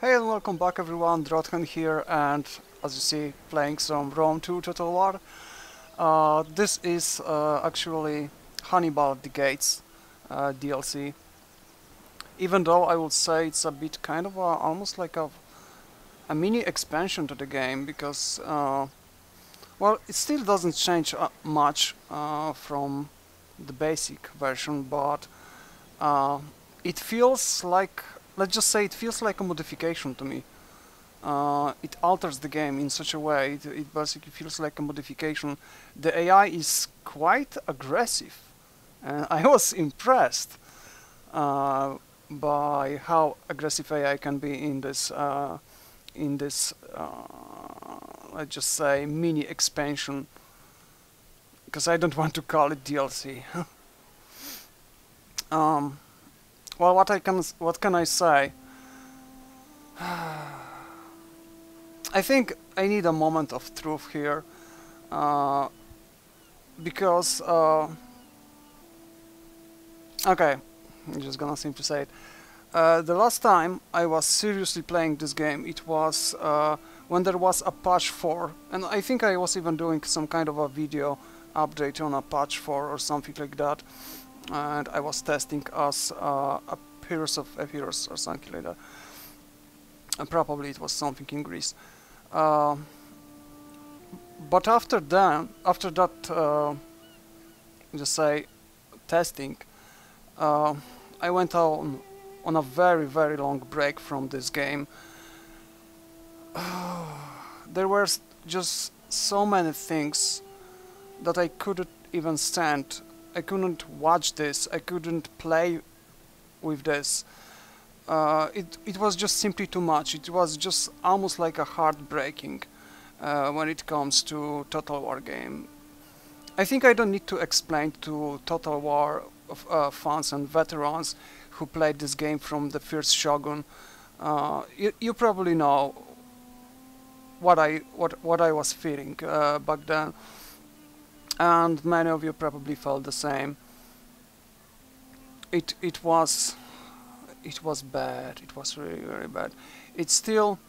Hey and welcome back everyone, Drothen here, and as you see, playing some Rome 2 Total War. This is actually Hannibal the Gates DLC, even though I would say it's a bit kind of almost like a mini expansion to the game, because, well, it still doesn't change much from the basic version, but it feels like, let's just say it feels like a modification to me. It alters the game in such a way, it basically feels like a modification. The AI is quite aggressive, and I was impressed by how aggressive AI can be in this, let's just say, mini expansion, because I don't want to call it DLC. Well, what can I say? I think I need a moment of truth here, because okay, I'm just gonna simply say it. The last time I was seriously playing this game, it was when there was a patch 4, and I think I was even doing some kind of a video update on a patch 4 or something like that, and I was testing as a Heroes of Heroes or something like that. And probably it was something in Greece. But after that, just say, testing, I went on a very long break from this game. There were just so many things that I couldn't even stand. I couldn't watch this, I couldn't play with this. It was just simply too much. It was just almost like a heartbreaking when it comes to Total War game. I think I don't need to explain to Total War fans and veterans who played this game from the first Shogun. You probably know what I was feeling back then, and many of you probably felt the same. It was bad. It was really very bad. It's still,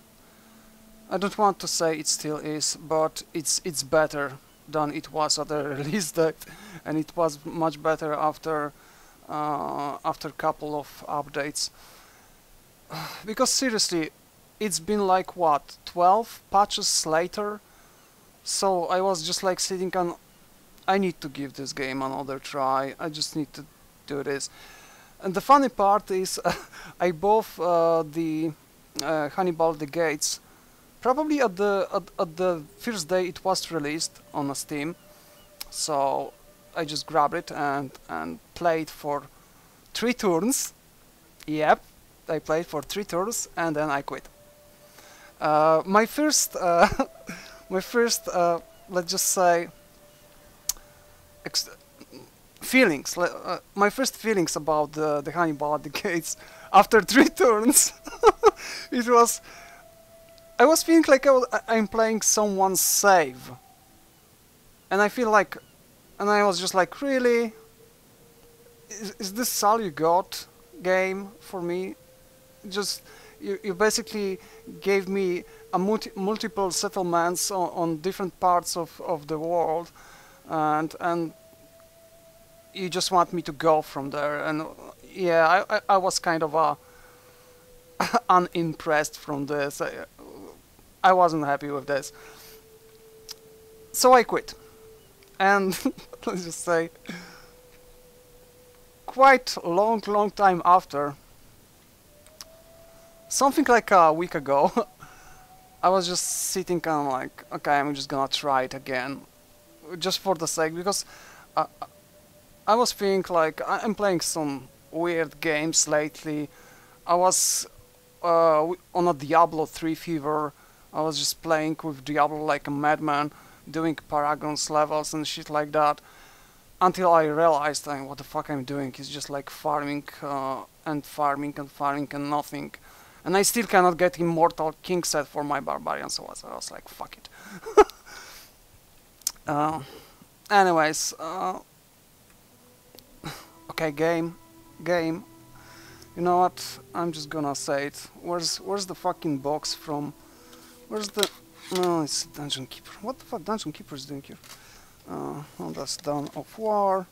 I don't want to say it still is, but it's better than it was at the release date, and it was much better after after couple of updates. Because seriously, it's been like what, 12 patches later, so I was just like sitting on, I need to give this game another try. I just need to do this. And the funny part is, I bought the Hannibal the Gates probably at the first day it was released on Steam. So I just grabbed it and played for 3 turns. Yep, I played for 3 turns and then I quit. My first, let's just say, feelings, my first feelings about the Hannibal at the Gates after 3 turns, it was, I was feeling like I'm playing someone's save, and I feel like, and I was just like, really, is this all you got, game, for me? Just, you basically gave me a multiple settlements on different parts of the world, and you just want me to go from there. And yeah, I was kind of unimpressed from this. I wasn't happy with this, so I quit. And let's just say, quite long time after, something like a week ago, I was just sitting kind of like, okay, I'm just gonna try it again, just for the sake, because I was thinking like, I'm playing some weird games lately. I was on a Diablo 3 fever. I was just playing with Diablo like a madman, doing Paragons levels and shit like that, until I realized what the fuck I'm doing is just like farming and farming and farming and nothing. And I still cannot get Immortal King set for my Barbarian, so I was like, fuck it. Anyways, okay, game. You know what? I'm just gonna say it. Where's the fucking box from? Where's the... No, it's Dungeon Keeper. What the fuck Dungeon Keeper is doing here? Oh, that's Dawn of War.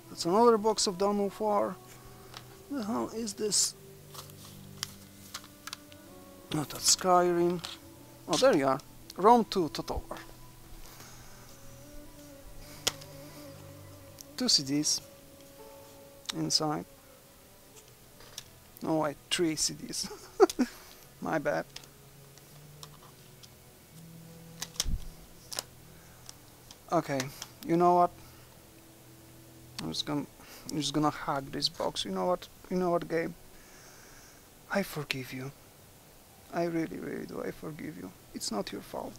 That's another box of Dawn of War. The hell is this? Not that Skyrim. Oh, there you are. Rome 2 Total War. 2 CDs inside. No, wait, 3 CDs. My bad. Okay, you know what? I'm just gonna hack this box. You know what? You know what, game? I forgive you. I really, really do. I forgive you. It's not your fault.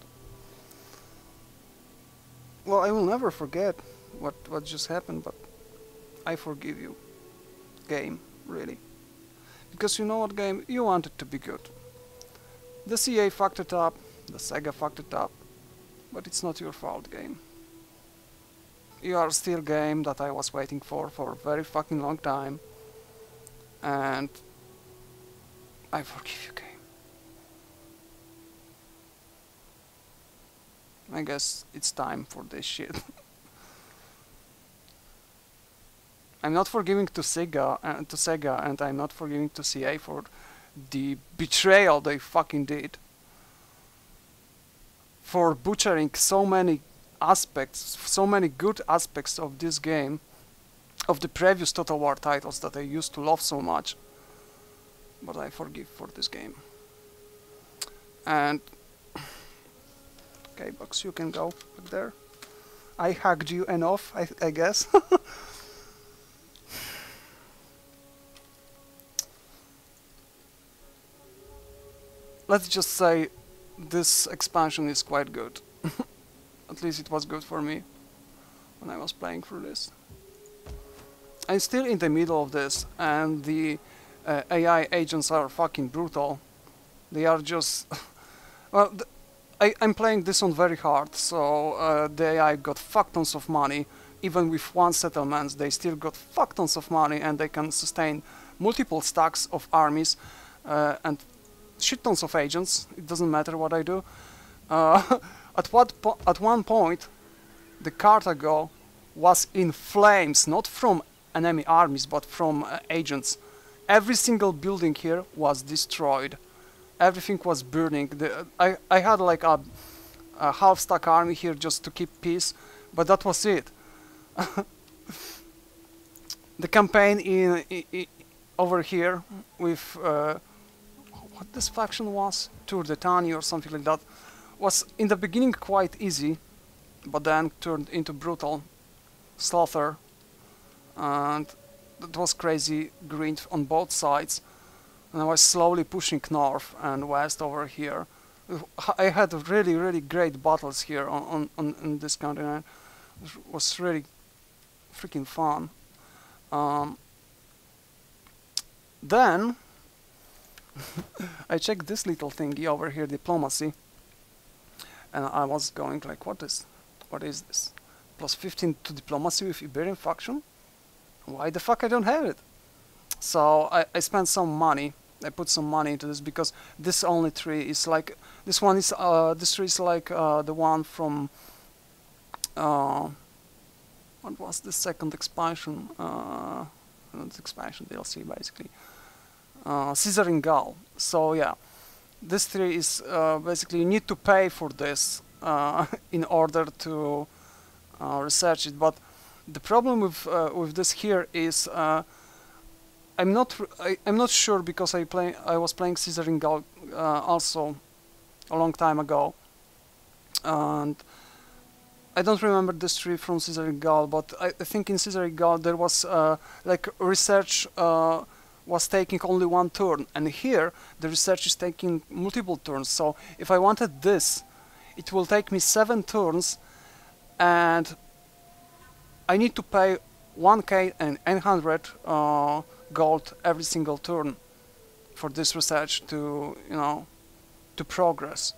Well, I will never forget what just happened, but I forgive you, game, really. Because you know what, game? You want it to be good. The CA fucked it up, the Sega fucked it up, but it's not your fault, game. You are still game that I was waiting for a very fucking long time, and I forgive you, game. I guess it's time for this shit. I'm not forgiving to Sega, and I'm not forgiving to CA for the betrayal they fucking did. For butchering so many aspects, so many good aspects of this game, of the previous Total War titles that I used to love so much. But I forgive for this game. And okay, Box, you can go back there. I hacked you enough, I guess. Let's just say this expansion is quite good. At least it was good for me when I was playing through this. I'm still in the middle of this, and the AI agents are fucking brutal. They are just... well, I'm playing this on very hard, so the AI got fuck tons of money. Even with one settlement, they still got fuck tons of money, and they can sustain multiple stacks of armies and shit tons of agents. It doesn't matter what I do. At one point, the Carthago was in flames, not from enemy armies, but from agents. Every single building here was destroyed. Everything was burning. I had like a half-stack army here just to keep peace, but that was it. The campaign in over here with what this faction was, Tour de Tani or something like that, was in the beginning quite easy, but then turned into brutal slaughter, and that was crazy grind on both sides. And I was slowly pushing north and west over here. I had really, really great battles here on this continent. It was really freaking fun. Then I checked this little thingy over here, diplomacy, and I was going like, what is this? Plus 15 to diplomacy with Iberian faction? Why the fuck I don't have it? So I spent some money. I put some money into this because this only tree is like this one is this tree is like the one from what was the second expansion? Not expansion, DLC basically. Caesar in Gaul. So yeah, this tree is basically you need to pay for this in order to research it. But the problem with this here is I'm not sure because I was playing Caesar in Gaul also a long time ago, and I don't remember this tree from Caesar in Gaul, but I think in Caesar in Gaul there was like research was taking only one turn, and here the research is taking multiple turns. So if I wanted this, it will take me 7 turns, and I need to pay 1k and 800 gold every single turn for this research to, you know, to progress.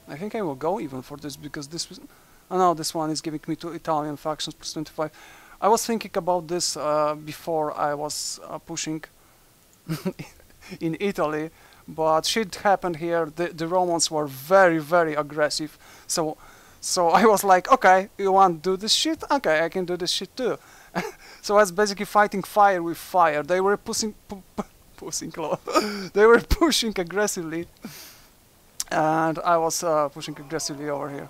I think I will go even for this because this was... Oh no, this one is giving me 2 Italian factions plus 25. I was thinking about this before I was pushing in Italy, but shit happened here. The Romans were very, very aggressive. So I was like, okay, you want to do this shit? Okay, I can do this shit too. So I was basically fighting fire with fire. They were pushing they were pushing aggressively, and I was pushing aggressively over here.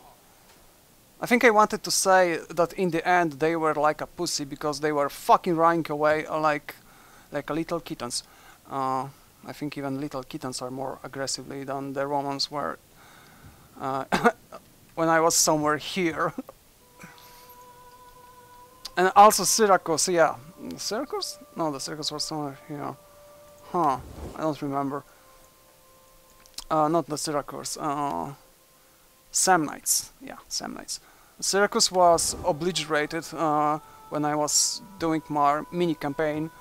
I think I wanted to say that in the end they were like a pussy because they were fucking running away like a little kittens. I think even little kittens are more aggressively than the Romans were when I was somewhere here. And also Syracuse, yeah. Syracuse? No, the Syracuse was somewhere here. Huh, I don't remember. Not the Syracuse. Samnites. Yeah, Samnites. Syracuse was obliterated when I was doing my mini campaign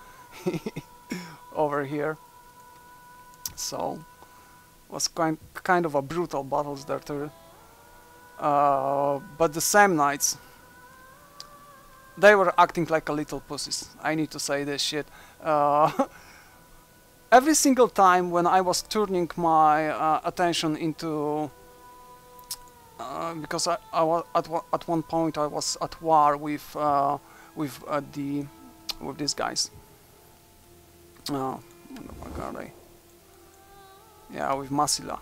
over here. So was kind of a brutal battles there too. But the Samnites, they were acting like a little pussies. I need to say this shit. Every single time when I was turning my attention into because I was at one point I was at war with these guys. What the fuck are they? Yeah, with Massila.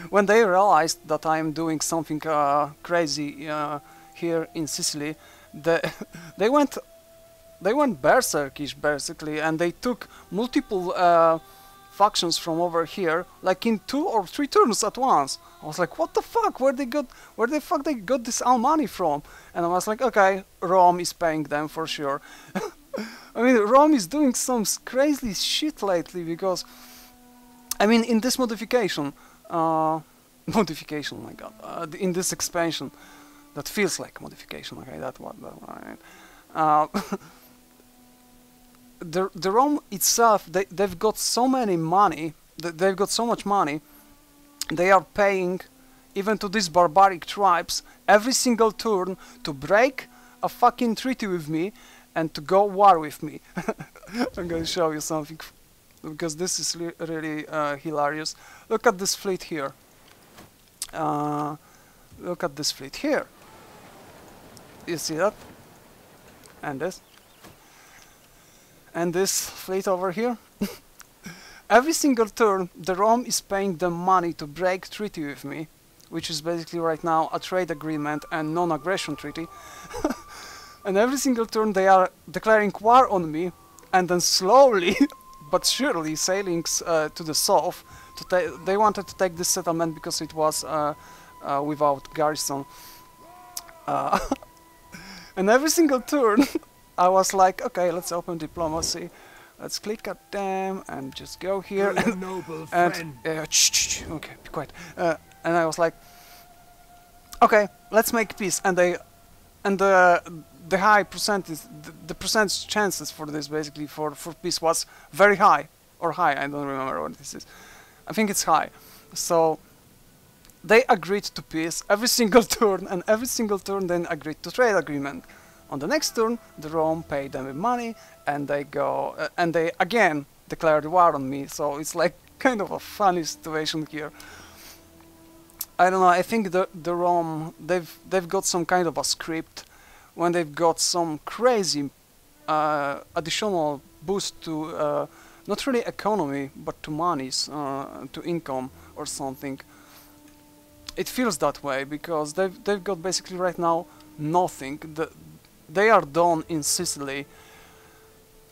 When they realized that I'm doing something crazy here in Sicily, they went berserkish basically, and they took multiple factions from over here, like in 2 or 3 turns at once. I was like, what the fuck? Where the fuck they got this all money from? And I was like, okay, Rome is paying them for sure. I mean, Rome is doing some crazy shit lately because, I mean, in this modification, modification, my god, in this expansion, that feels like modification. Okay, that's what. The Rome itself, they've got so many money, they've got so much money, they are paying even to these barbaric tribes every single turn to break a fucking treaty with me and to go war with me. I'm gonna show you something, because this is really hilarious. Look at this fleet here. Look at this fleet here. You see that? And this? And this fleet over here. Every single turn the Rome is paying them money to break treaty with me, which is basically right now a trade agreement and non-aggression treaty. And every single turn they are declaring war on me, and then slowly but surely sailing to the south. They wanted to take this settlement because it was without garrison. And every single turn I was like, okay, let's open diplomacy. Let's click at them and just go here. And okay, be quiet. And I was like, okay, let's make peace. And the high percentage, the percentage chances for this basically for peace was very high, or high. I don't remember what this is. I think it's high. So they agreed to peace every single turn, and every single turn then agreed to trade agreement. On the next turn, the Rome paid them with money, and they go and they again declared war on me. So it's like kind of a funny situation here. I don't know. I think the Rome, they've got some kind of a script when they've got some crazy additional boost to not really economy but to monies, to income or something. It feels that way because they've got basically right now nothing. They are done in Sicily.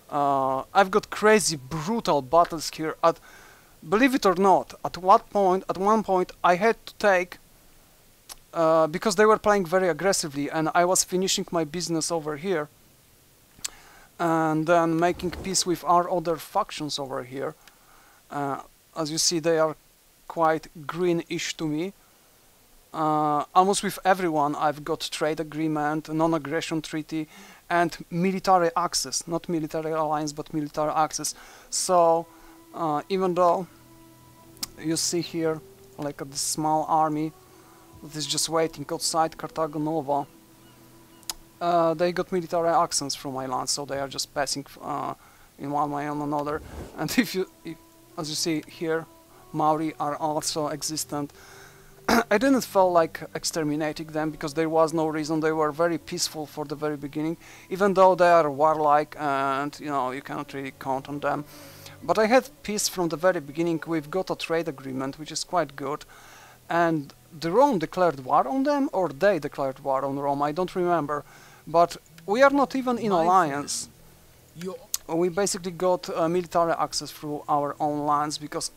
I've got crazy brutal battles here. Believe it or not, at one point I had to take because they were playing very aggressively, and I was finishing my business over here and then making peace with our other factions over here. As you see, they are quite greenish to me. Almost with everyone I've got trade agreement, non-aggression treaty, and military access. Not military alliance, but military access. So even though you see here like a small army that is just waiting outside Carthago Nova, they got military accents from my land, so they are just passing in one way on another. And as you see here, Maori are also existent. I didn't feel like exterminating them because there was no reason. They were very peaceful for the very beginning, even though they are warlike and you know you cannot really count on them. But I had peace from the very beginning. We've got a trade agreement which is quite good, and the Rome declared war on them, or they declared war on Rome, I don't remember. But we are not even in alliance. We basically got military access through our own lands because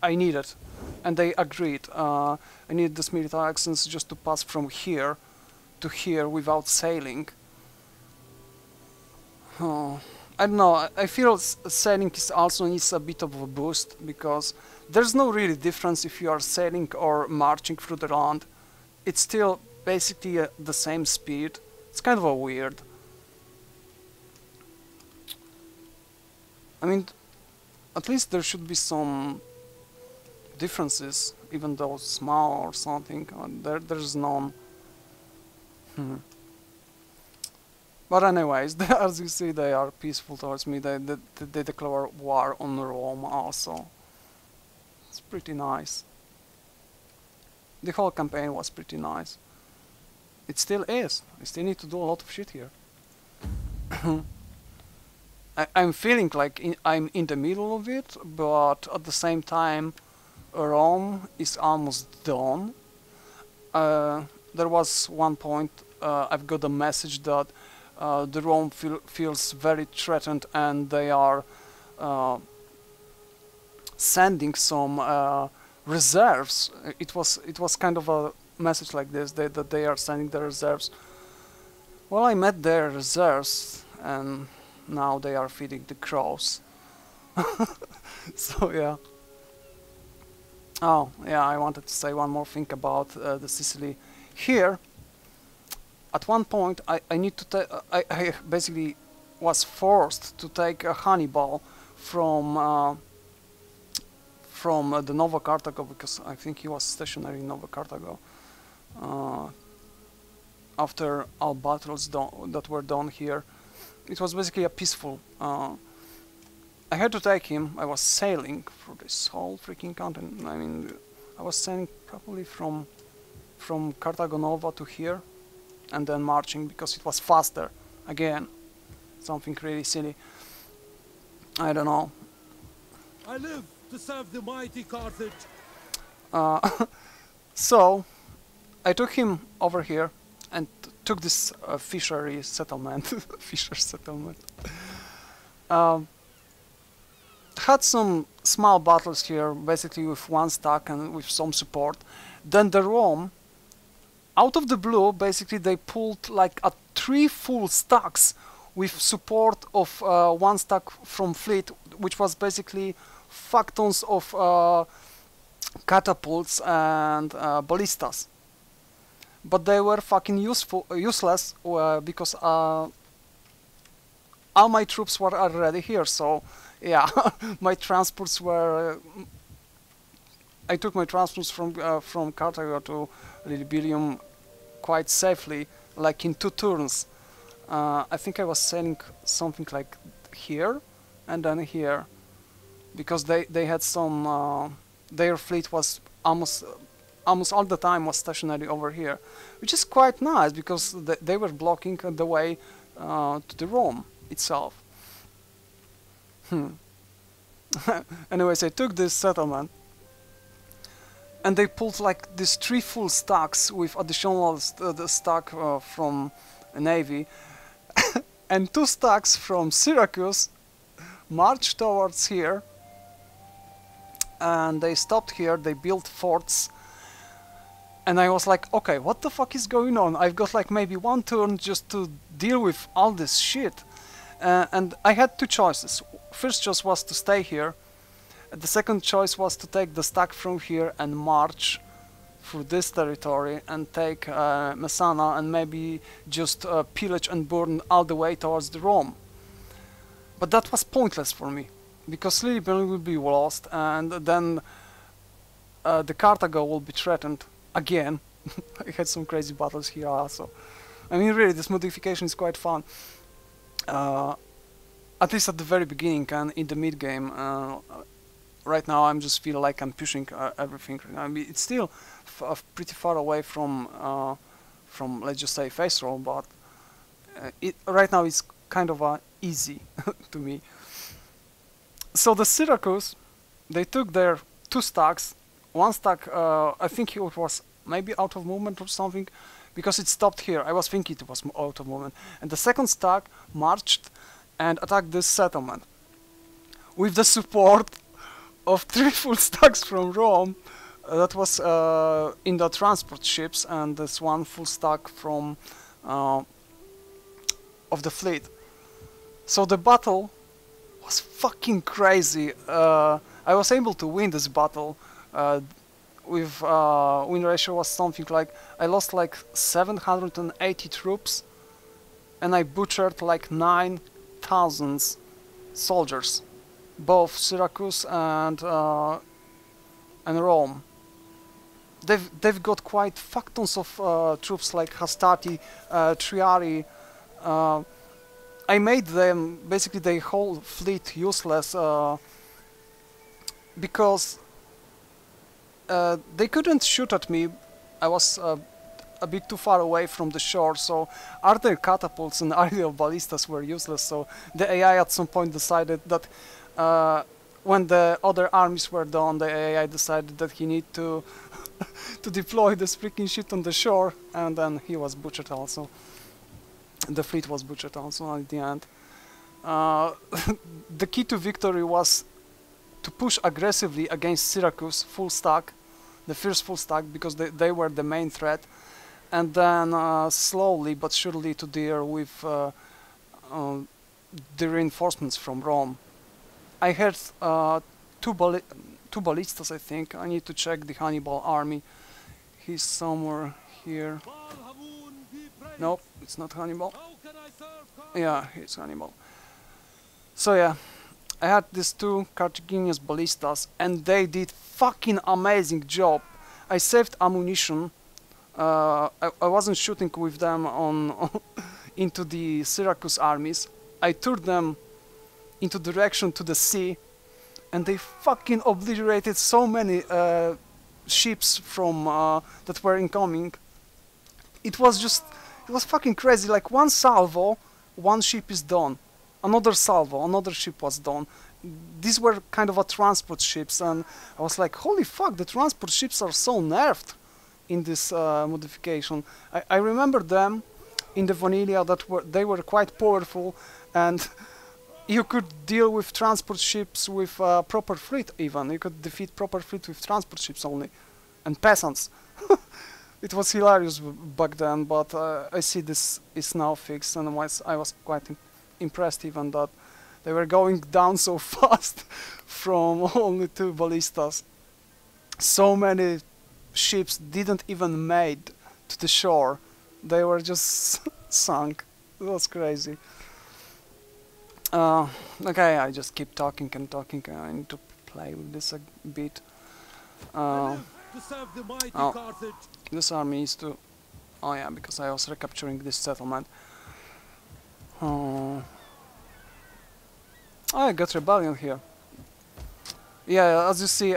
I need it, and they agreed. I need this military access just to pass from here to here without sailing. Oh, I don't know, I feel sailing is also needs a bit of a boost because there's no really difference if you are sailing or marching through the land. It's still basically the same speed. It's kind of a weird. I mean, at least there should be some differences, even though small or something. There's none. But anyways, as you see, they are peaceful towards me. They declare war on Rome also. It's pretty nice. The whole campaign was pretty nice. It still is. I still need to do a lot of shit here. I'm feeling like I'm in the middle of it, but at the same time, Rome is almost done. There was one point I've got a message that the Rome feels very threatened, and they are sending some reserves. It was kind of a message like this, that they are sending the reserves. Well, I met their reserves, and now they are feeding the crows. So yeah. Oh yeah, I wanted to say one more thing about the Sicily. Here, at one point, I need to I basically was forced to take a Hannibal from the Nova Carthago, because I think he was stationary in Nova Carthago after all battles that were done here. It was basically a peaceful. I had to take him. I was sailing for this whole freaking continent. I mean, I was sailing probably from Carthago Nova to here, and then marching because it was faster. Again, something really silly. I don't know. I live to serve the mighty Carthage. So I took him over here and took this fishery settlement. Fisher settlement. Had some small battles here, basically with one stack and with some support. Then the Rome, out of the blue, basically they pulled like 3 full stacks with support of 1 stack from fleet, which was basically fuck tons of catapults and ballistas. But they were fucking useless because all my troops were already here. So yeah, my transports were. I took my transports from Carthago to Libilium quite safely, like in 2 turns. I think I was sailing something like here and then here, because they had some. Their fleet was almost all the time was stationary over here, which is quite nice because they were blocking the way to the Rome itself. Anyways, I took this settlement, and they pulled like these 3 full stacks with additional the stack from Navy, and 2 stacks from Syracuse marched towards here, and they stopped here. They built forts. And I was like, okay, what the fuck is going on? I've got like maybe 1 turn just to deal with all this shit. And I had 2 choices. First choice was to stay here. The second choice was to take the stack from here and march through this territory and take Messana and maybe just pillage and burn all the way towards the Rome. But that was pointless for me, because Lilyburn will be lost, and then the Carthago will be threatened again. I had some crazy battles here also. I mean, really, this modification is quite fun. At least at the very beginning and in the mid game. Right now, I'm just feel like I'm pushing everything. I mean, it's still pretty far away from let's just say face roll, but right now it's kind of easy to me. So the Syracuse, they took their 2 stacks. One stack, I think it was maybe out of movement or something, because it stopped here. I was thinking it was out of movement. And the second stack marched and attacked this settlement with the support of 3 full stacks from Rome. That was in the transport ships, and this 1 full stack from of the fleet. So the battle was fucking crazy. I was able to win this battle with win ratio was something like, I lost like 780 troops and I butchered like 9,000 soldiers, both Syracuse and Rome. They've got quite fuck tons of troops like Hastati, Triari. I made them basically their whole fleet useless because they couldn't shoot at me. I was a bit too far away from the shore, so artillery catapults and aerial ballistas were useless. So the AI at some point decided that when the other armies were done, the AI decided that he need to to deploy this freaking shit on the shore, and then he was butchered also. The fleet was butchered also at the end. The key to victory was to push aggressively against Syracuse full stack, the first full stack, because they were the main threat, and then slowly but surely to deal with the reinforcements from Rome. I had two ballistas, I think. I need to check the Hannibal army. He's somewhere here. Nope, it's not Hannibal. Yeah, it's Hannibal. So yeah, I had these 2 Carthaginian ballistas, and they did fucking amazing job. I saved ammunition. I wasn't shooting with them on into the Syracuse armies. I turned them into direction to the sea, and they fucking obliterated so many ships from that were incoming. It was fucking crazy. Like 1 salvo, 1 ship is done. Another salvo, another ship was done. These were kind of a transport ships, and I was like, holy fuck, the transport ships are so nerfed in this modification. I remember them in the vanilla they were quite powerful, and you could deal with transport ships with proper fleet even. You could defeat proper fleet with transport ships only. And peasants. It was hilarious back then, but I see this is now fixed, and I was quite impressed even that they were going down so fast from only 2 ballistas. So many ships didn't even made to the shore. They were just sunk. It was crazy. Okay, I just keep talking and talking. I need to play with this a bit. This army is to... Oh yeah, because I was recapturing this settlement. Oh, I got rebellion here. Yeah, as you see,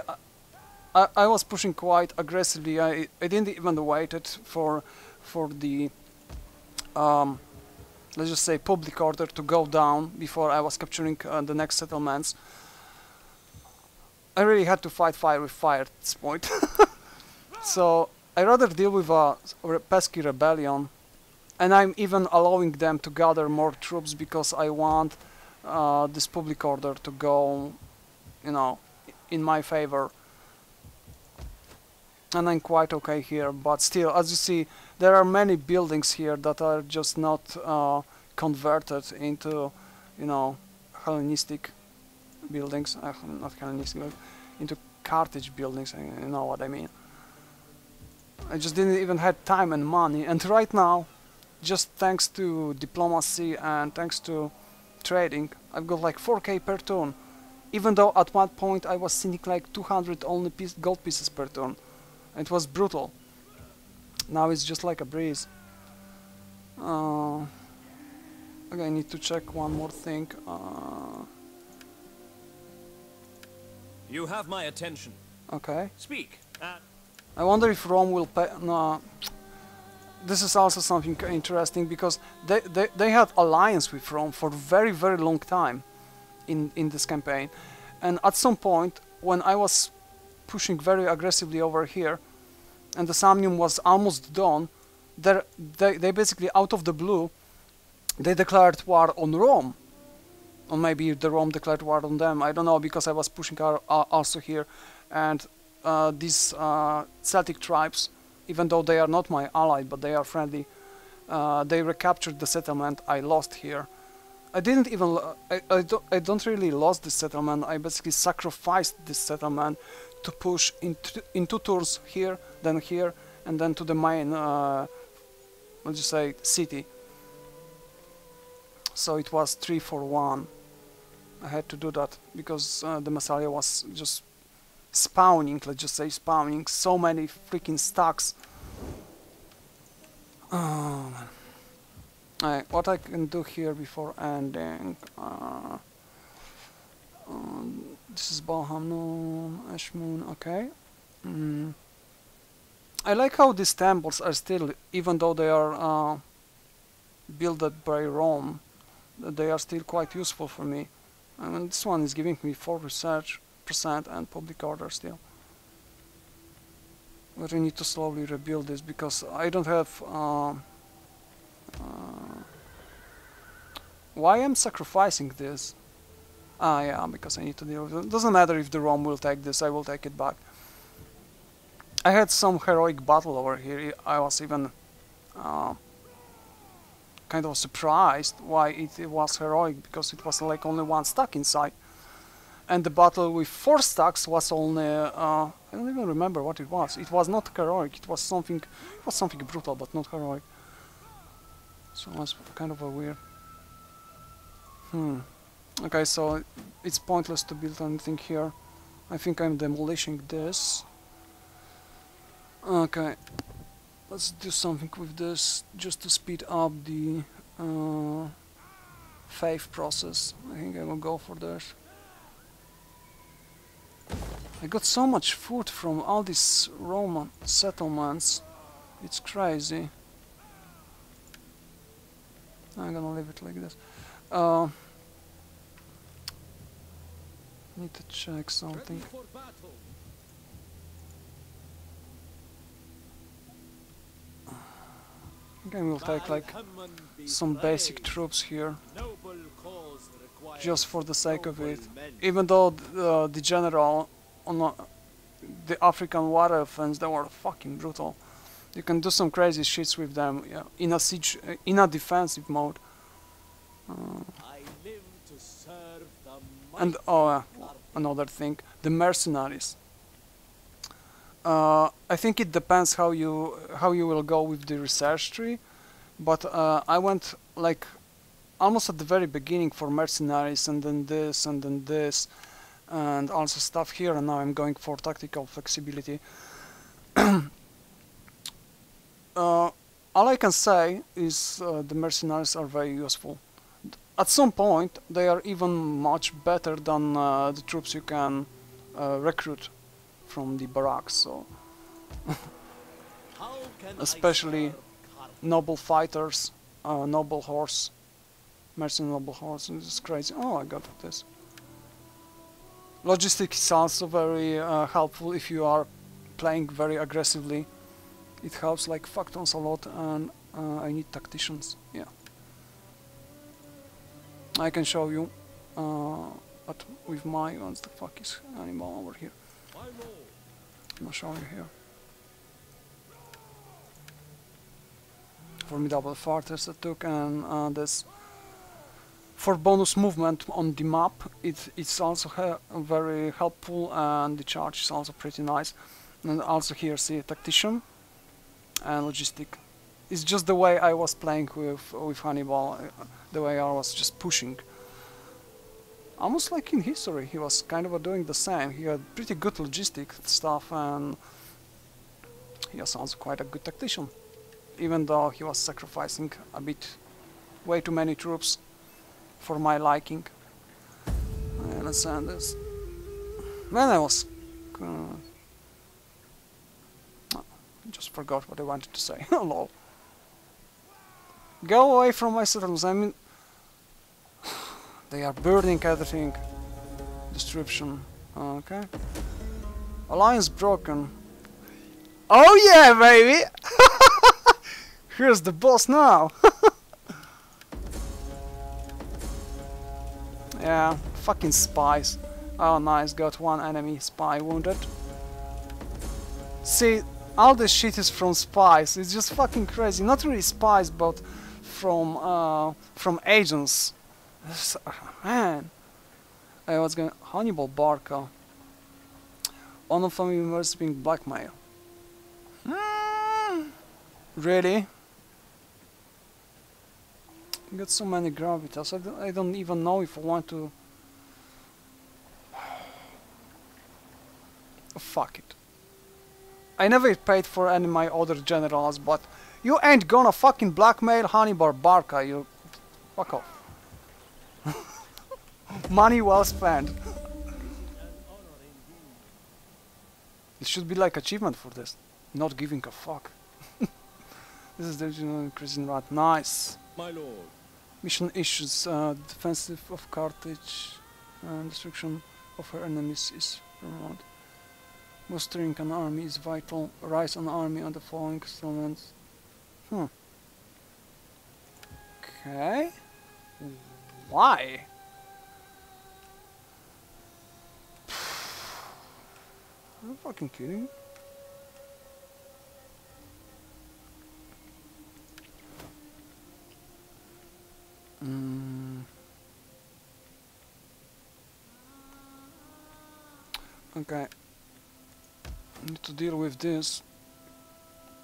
I was pushing quite aggressively. I didn't even waited for the let's just say public order to go down before I was capturing the next settlements. I really had to fight fire with fire at this point. So I rather deal with a pesky rebellion, and I'm even allowing them to gather more troops because I want this public order to go, you know, in my favor. And I'm quite okay here, but still, as you see, there are many buildings here that are just not converted into, you know, Hellenistic buildings, not Hellenistic, but into Carthage buildings, you know what I mean. I just didn't even have time and money, and right now, just thanks to diplomacy and thanks to trading, I've got like 4k per turn, even though at one point I was seeing like 200 only gold pieces per turn. It was brutal. Now it's just like a breeze. Okay, I need to check one more thing. You have my attention. Okay. Speak. I wonder if Rome will pay. No. This is also something interesting because they had alliance with Rome for very long time in this campaign, and at some point when I was pushing very aggressively over here, and the Samnium was almost done, they basically out of the blue they declared war on Rome, or maybe the Rome declared war on them. I don't know, because I was pushing also here, and these Celtic tribes, even though they are not my ally but they are friendly, they recaptured the settlement I lost here. I didn't even I don't really lost this settlement. I basically sacrificed this settlement to push in two tours here, then here, and then to the main let's just say city. So it was 3-for-1. I had to do that because the Massalia was just spawning, let's just say spawning so many freaking stacks. Oh man. Alright, what I can do here before ending, this is Balhamnon, Ashmoon, okay. I like how these temples are still, even though they are built by Rome, they are still quite useful for me. I mean, this one is giving me 4% research and public order still. But I need to slowly rebuild this because I don't have... why I'm sacrificing this? Ah, yeah, because I need to deal with it. Doesn't matter if the Rome will take this, I will take it back. I had some heroic battle over here. I was even kind of surprised why it was heroic, because it was like only one stack inside. And the battle with 4 stacks was only... I don't even remember what it was. It was not heroic, it was something brutal, but not heroic. So that's kind of a weird... Okay, so it's pointless to build anything here. I think I'm demolishing this. Okay, let's do something with this just to speed up the faith process. I think I will go for this. I got so much food from all these Roman settlements. It's crazy. I'm gonna leave it like this. Need to check something. Okay, we'll take like some basic troops here, just for the sake of it. Even though the general on the African water offense, they were fucking brutal. You can do some crazy shits with them, yeah, in a siege, in a defensive mode. And another thing, the mercenaries. I think it depends how you will go with the research tree, but I went like almost at the very beginning for mercenaries, and then this, and then this, and also stuff here, and now I'm going for tactical flexibility. All I can say is the mercenaries are very useful. At some point they are even much better than the troops you can recruit from the barracks, so especially noble fighters, noble horse, mercenary noble horse. This is crazy. Oh, I got this. Logistics is also very helpful if you are playing very aggressively. It helps like fuck tons a lot, and I need tacticians. Yeah, I can show you, but with my what the fuck is Hannibal over here? I'll show you here. Formidable fortress I took, and this for bonus movement on the map. It's also very helpful, and the charge is also pretty nice. And also here, see, tactician and logistic. It's just the way I was playing with Hannibal, the way I was just pushing. Almost like in history, he was kind of doing the same. He had pretty good logistic stuff, and he was also quite a good tactician. even though he was sacrificing a bit, way too many troops for my liking. Let's end this. When I was... just forgot what I wanted to say. Lol. Go away from my settlements, I mean... They are burning everything. Description. Okay. Alliance broken. Oh yeah, baby! Here's the boss now! Yeah, fucking spies. Oh nice, got one enemy spy wounded. See, all this shit is from spies. It's just fucking crazy. Not really spies, but from agents. Man. What's going? Hannibal Barca. One of family members being blackmailed. Really? Got so many gravitas. I don't even know if I want to. Oh, fuck it. I never paid for any of my other generals, but you ain't gonna fucking blackmail Hannibal Barca. You fuck off. Money well spent. It should be like achievement for this. Not giving a fuck. This is the original increasing rat. Nice. My lord. Mission issues. Defensive of Carthage. Destruction of her enemies is paramount. Mustering an army is vital. Rise an army on the following settlements. Okay. Why? Are you fucking kidding? Okay. I need to deal with this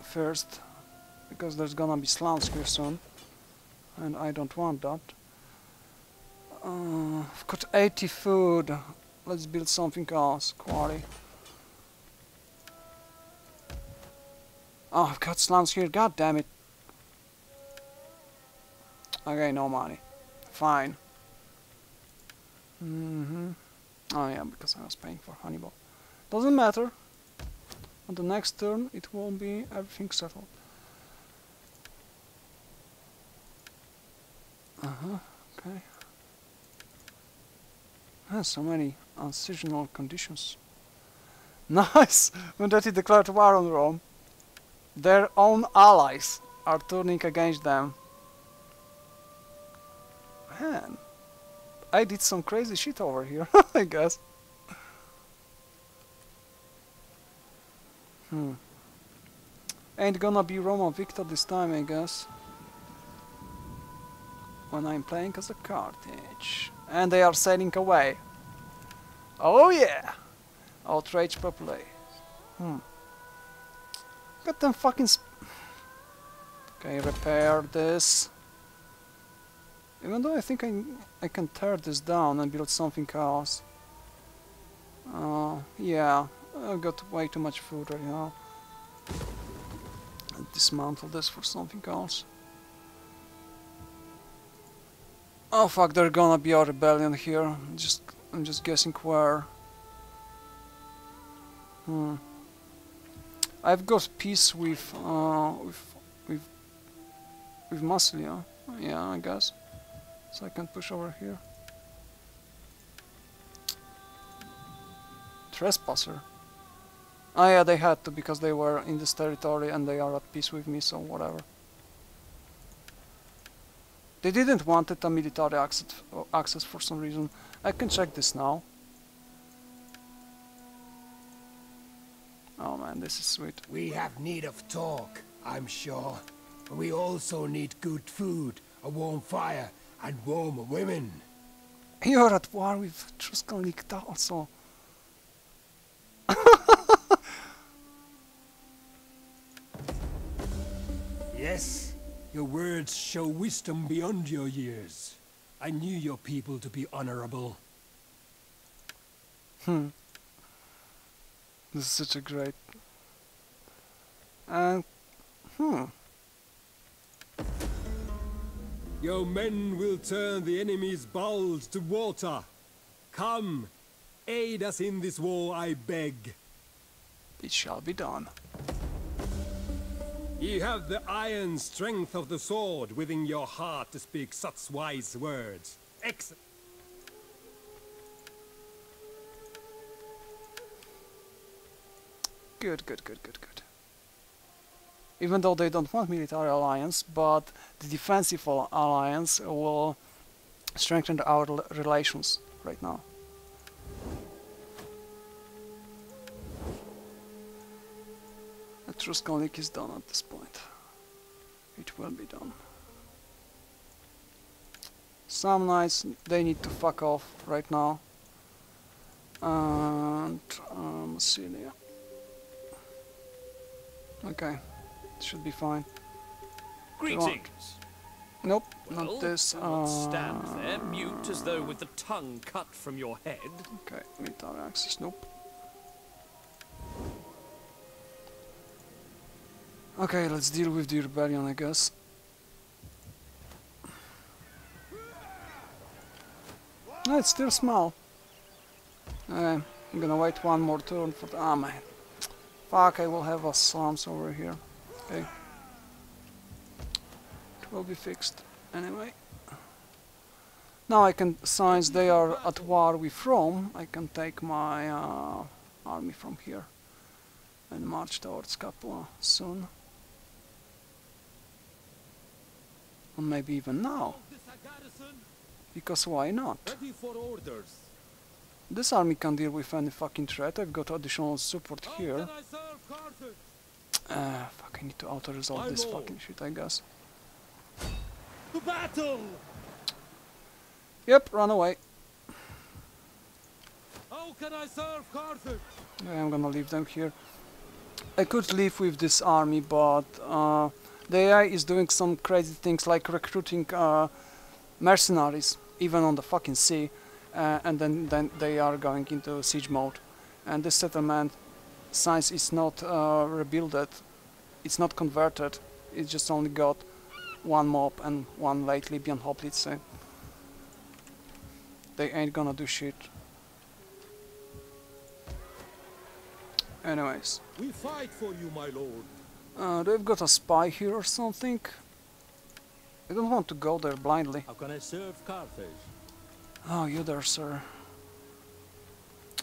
first, because there's gonna be slums here soon, and I don't want that. I've got 80 food. Let's build something else. Quality. Oh, I've got slums here. God damn it. Okay, no money. Fine. Oh yeah, because I was paying for Hannibal. Doesn't matter. On the next turn, it won't be everything settled. Okay. So many unseasonal conditions. Nice! Vendetti declared war on Rome. Their own allies are turning against them. Man, I did some crazy shit over here, I guess. Ain't gonna be Roman victor this time, I guess. When I'm playing as a Carthage. And they are sailing away. Oh yeah! Outrage population. Got them fucking okay, repair this. Even though I think I can tear this down and build something else. Yeah, I've got way too much food right now. And dismantle this for something else. Oh fuck, there's gonna be a rebellion here. I'm just guessing where. I've got peace with Massilia. Yeah, I guess. So I can push over here. Trespasser. Oh yeah, they had to because they were in this territory and they are at peace with me, so whatever. They didn't want it a military access for some reason. I can check this now. Oh man, this is sweet. We have need of talk, I'm sure. But we also need good food, a warm fire, and warm women. You're at war with Tuscan League also. Yes, your words show wisdom beyond your years. I knew your people to be honorable. This is such a great... And... Your men will turn the enemy's bowels to water. Come, aid us in this war, I beg. It shall be done. Ye have the iron strength of the sword within your heart to speak such wise words. Excellent. Good, good, good, good, good. Even though they don't want military alliance, but the defensive alliance will strengthen our relations right now. Etruscan League is done at this point. It will be done. Some knights, they need to fuck off right now. And Macedonia. Okay, should be fine. Greetings. Nope, Well, not this. do not stand there, mute as though with the tongue cut from your head. Okay, military access, nope. Okay, let's deal with the rebellion, I guess. No, it's still small. I'm gonna wait one more turn for the... Ah, man. Fuck, I will have a slums over here. Okay. It will be fixed anyway. Now I can, since they are at war with Rome, I can take my army from here and march towards Capua soon. Or maybe even now. Because why not? Ready for orders. This army can deal with any fucking threat. I've got additional support here. How can I serve Carthage? Fuck, I need to auto-resolve this fucking shit, I guess. To battle! Yep, run away. How can I serve Carthage? Yeah, I'm gonna leave them here. I could leave with this army, but the AI is doing some crazy things like recruiting mercenaries, even on the fucking sea, and then they are going into siege mode. And this settlement, since it's not rebuilded, it's not converted, it just only got one mob and one late Libyan hoplite. They ain't gonna do shit. Anyways. We fight for you, my lord. They've got a spy here or something. I don't want to go there blindly. How can I serve Carthage? Oh, you there, sir.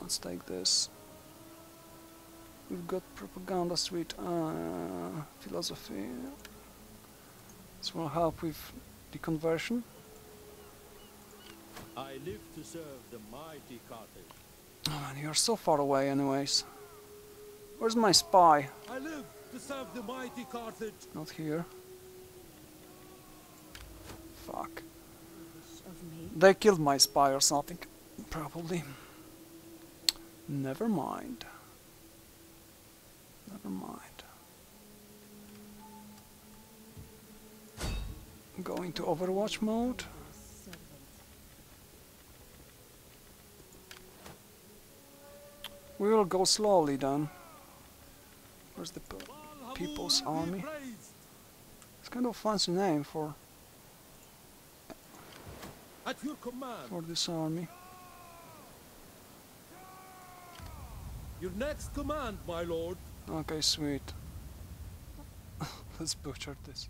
Let's take this. We've got propaganda suite, philosophy. This will help with the conversion. I live to serve the mighty Carthage. Oh man, you're so far away anyways. Where's my spy? I live to serve the mighty Carthage. Not here. Fuck. They killed my spy or something. Probably. Never mind. Never mind. Go into Overwatch mode. We will go slowly then. Where's the People's Army? It's kind of a fancy name for At your command. this army. Your next command, my lord. Okay, sweet. Let's butcher this.